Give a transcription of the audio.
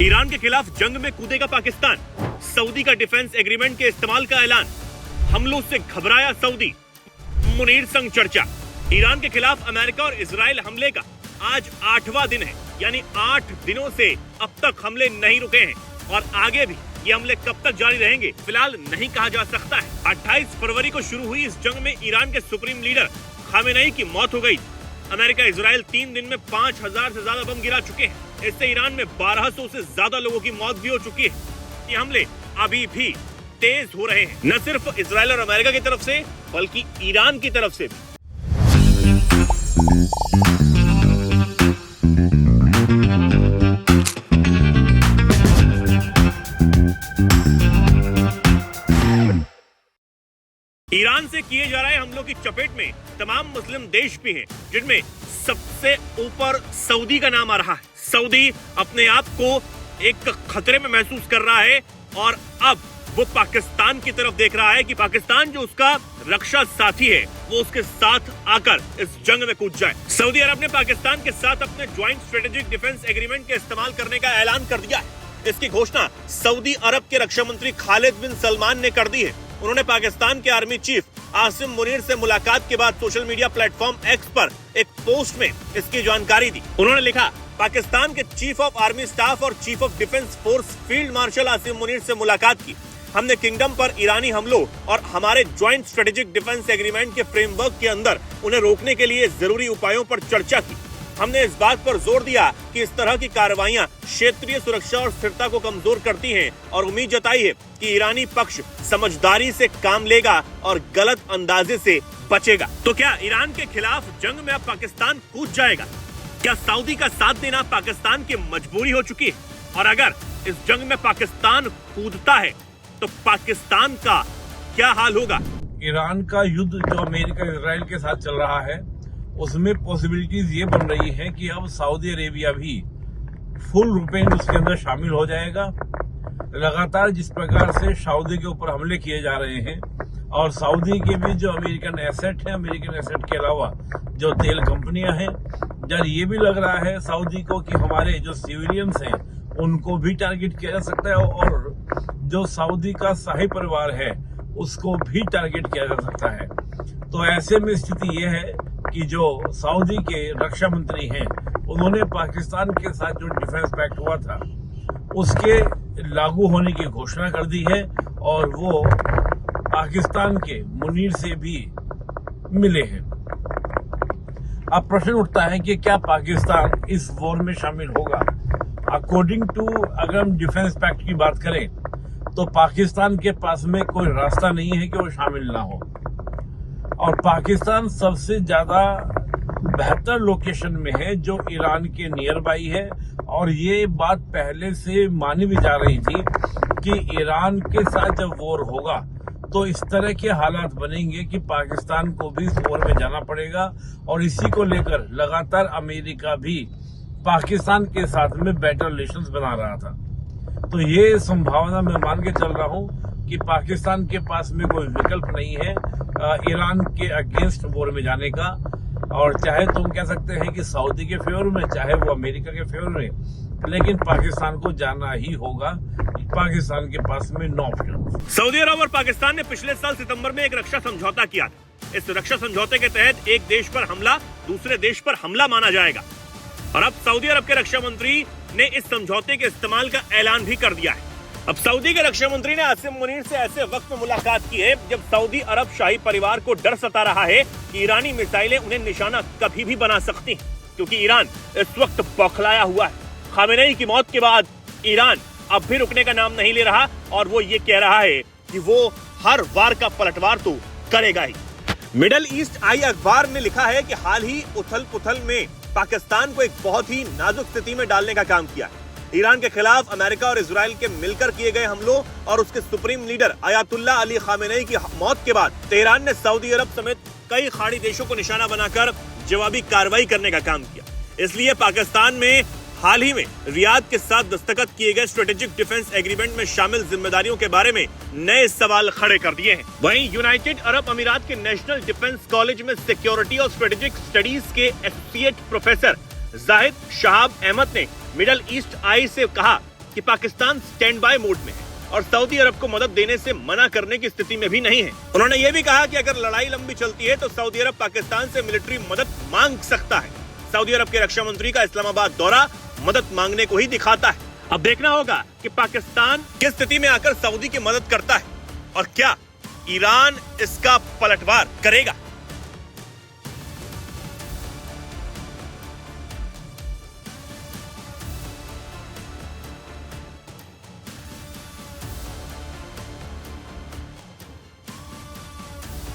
Iran के खिलाफ जंग में कूदेगा पाकिस्तान, सऊदी का डिफेंस एग्रीमेंट के इस्तेमाल का ऐलान, हमलों से घबराया सऊदी, मुनीर संग चर्चा। ईरान के खिलाफ अमेरिका और इजराइल हमले का आज 8वां दिन है, यानी 8 दिनों से अब तक हमले नहीं रुके हैं और आगे भी ये हमले कब तक जारी रहेंगे फिलहाल नहीं कहा जा सकता है। 28 फरवरी को शुरू हुई इस जंग में ईरान के सुप्रीम लीडर खामेनेई की मौत हो गई। अमेरिका इजराइल 3 दिन में 5000 से ज्यादा बम गिरा चुके हैं। इससे ईरान में 1200 से ज्यादा लोगों की मौत भी हो चुकी है। ये हमले अभी भी तेज हो रहे हैं, न सिर्फ इजराइल और अमेरिका की तरफ से बल्कि ईरान की तरफ से भी। ईरान से किए जा रहे हमलों की चपेट में तमाम मुस्लिम देश भी हैं, जिनमें सबसे ऊपर सऊदी का नाम आ रहा है। सऊदी अपने आप को एक खतरे में महसूस कर रहा है और अब वो पाकिस्तान की तरफ देख रहा है कि पाकिस्तान जो उसका रक्षा साथी है वो उसके साथ आकर इस जंग में कूद जाए। सऊदी अरब ने पाकिस्तान के साथ अपने ज्वाइंट स्ट्रेटेजिक डिफेंस एग्रीमेंट के इस्तेमाल करने का ऐलान कर दिया है। इसकी घोषणा सऊदी अरब के रक्षा मंत्री खालिद बिन सलमान ने कर दी है। उन्होंने पाकिस्तान के आर्मी चीफ आसिम मुनीर से मुलाकात के बाद सोशल मीडिया प्लेटफॉर्म एक्स पर एक पोस्ट में इसकी जानकारी दी। उन्होंने लिखा, पाकिस्तान के चीफ ऑफ आर्मी स्टाफ और chief of defence force field marshal Asim Munir से मुलाकात की। हमने किंगडम पर ईरानी हमलों और हमारे ज्वाइंट स्ट्रेटेजिक डिफेंस एग्रीमेंट के फ्रेमवर्क के अंदर उन्हें रोकने के लिए जरूरी उपायों पर चर्चा की। हमने इस बात पर जोर दिया कि इस तरह की कार्रवाइयां क्षेत्रीय सुरक्षा और स्थिरता को कमजोर करती हैं और उम्मीद जताई है कि ईरानी पक्ष समझदारी से काम लेगा और गलत अंदाजे से बचेगा। तो क्या ईरान के खिलाफ जंग में अब पाकिस्तान कूद जाएगा? क्या सऊदी का साथ देना पाकिस्तान की मजबूरी हो चुकी है? और अगर इस जंग में पाकिस्तान कूदता है तो पाकिस्तान का क्या हाल होगा? ईरान का युद्ध जो अमेरिका इजराइल के साथ चल रहा है उसमें पॉसिबिलिटीज ये बन रही है कि अब सऊदी अरेबिया भी फुल रूप में उसके अंदर शामिल हो जाएगा। लगातार जिस प्रकार से सऊदी के ऊपर हमले किए जा रहे हैं और सऊदी के भी जो अमेरिकन एसेट है, अमेरिकन एसेट के अलावा जो तेल कंपनियां हैं, जब ये भी लग रहा है सऊदी को कि हमारे जो सिविलियंस हैं उनको भी टारगेट किया जा सकता है और जो सऊदी का शाही परिवार है उसको भी टारगेट किया जा सकता है। तो ऐसे में स्थिति ये है कि जो सऊदी के रक्षा मंत्री हैं उन्होंने पाकिस्तान के साथ जो डिफेंस पैक्ट हुआ था उसके लागू होने की घोषणा कर दी है और वो पाकिस्तान के मुनीर से भी मिले हैं। अब प्रश्न उठता है कि क्या पाकिस्तान इस वॉर में शामिल होगा? अकॉर्डिंग टू अगर हम डिफेंस पैक्ट की बात करें तो पाकिस्तान के पास में कोई रास्ता नहीं है कि वो शामिल ना हो और पाकिस्तान सबसे ज्यादा बेहतर लोकेशन में है जो ईरान के नियर बाई है और ये बात पहले से मानी भी जा रही थी कि ईरान के साथ जब वॉर होगा तो इस तरह के हालात बनेंगे कि पाकिस्तान को भी इस वॉर में जाना पड़ेगा और इसी को लेकर लगातार अमेरिका भी पाकिस्तान के साथ में बेटर रिलेशंस बना रहा था। तो ये संभावना मैं मान के चल रहा हूँ कि पाकिस्तान के पास में कोई विकल्प नहीं है ईरान के अगेंस्ट वॉर में जाने का और चाहे तुम कह सकते हैं कि सऊदी के फेवर में, चाहे वो अमेरिका के फेवर में, लेकिन पाकिस्तान को जाना ही होगा। पाकिस्तान के पास में नो ऑप्शन। सऊदी अरब और पाकिस्तान ने पिछले साल सितंबर में एक रक्षा समझौता किया था। इस रक्षा समझौते के तहत एक देश पर हमला दूसरे देश पर हमला माना जाएगा और अब सऊदी अरब के रक्षा मंत्री ने इस समझौते के इस्तेमाल का ऐलान भी कर दिया है। अब सऊदी के रक्षा मंत्री ने आसिम मुनीर से ऐसे वक्त में मुलाकात की है जब सऊदी अरब शाही परिवार को डर सता रहा है कि ईरानी मिसाइलें उन्हें निशाना कभी भी बना सकती हैं, क्योंकि ईरान इस वक्त बौखलाया हुआ है। खामेनेई की मौत के बाद ईरान अब भी रुकने का नाम नहीं ले रहा और वो ये कह रहा है कि वो हर वार का पलटवार तो करेगा ही। मिडल ईस्ट आई अखबार ने लिखा है कि हाल ही उथल पुथल में पाकिस्तान को एक बहुत ही नाजुक स्थिति में डालने का काम किया है। ईरान के खिलाफ अमेरिका और इजराइल के मिलकर किए गए हमलों और उसके supreme leader Ayatollah Ali Khamenei की मौत के बाद तेहरान ने सऊदी अरब समेत कई खाड़ी देशों को निशाना बनाकर जवाबी कार्रवाई करने का काम किया। इसलिए पाकिस्तान में हाल ही में रियाद के साथ दस्तखत किए गए स्ट्रेटेजिक डिफेंस एग्रीमेंट में शामिल जिम्मेदारियों के बारे में नए सवाल खड़े कर दिए हैं। वहीं यूनाइटेड अरब अमीरात के नेशनल डिफेंस कॉलेज में सिक्योरिटी और स्ट्रेटेजिक स्टडीज के एसोसिएट प्रोफेसर जाहिद शहाब अहमद ने मिडल ईस्ट आई से कहा कि पाकिस्तान स्टैंड बाय मोड में है और सऊदी अरब को मदद देने से मना करने की स्थिति में भी नहीं है। उन्होंने ये भी कहा कि अगर लड़ाई लंबी चलती है तो सऊदी अरब पाकिस्तान से मिलिट्री मदद मांग सकता है। सऊदी अरब के रक्षा मंत्री का इस्लामाबाद दौरा मदद मांगने को ही दिखाता है। अब देखना होगा कि पाकिस्तान किस स्थिति में आकर सऊदी की मदद करता है और क्या ईरान इसका पलटवार करेगा।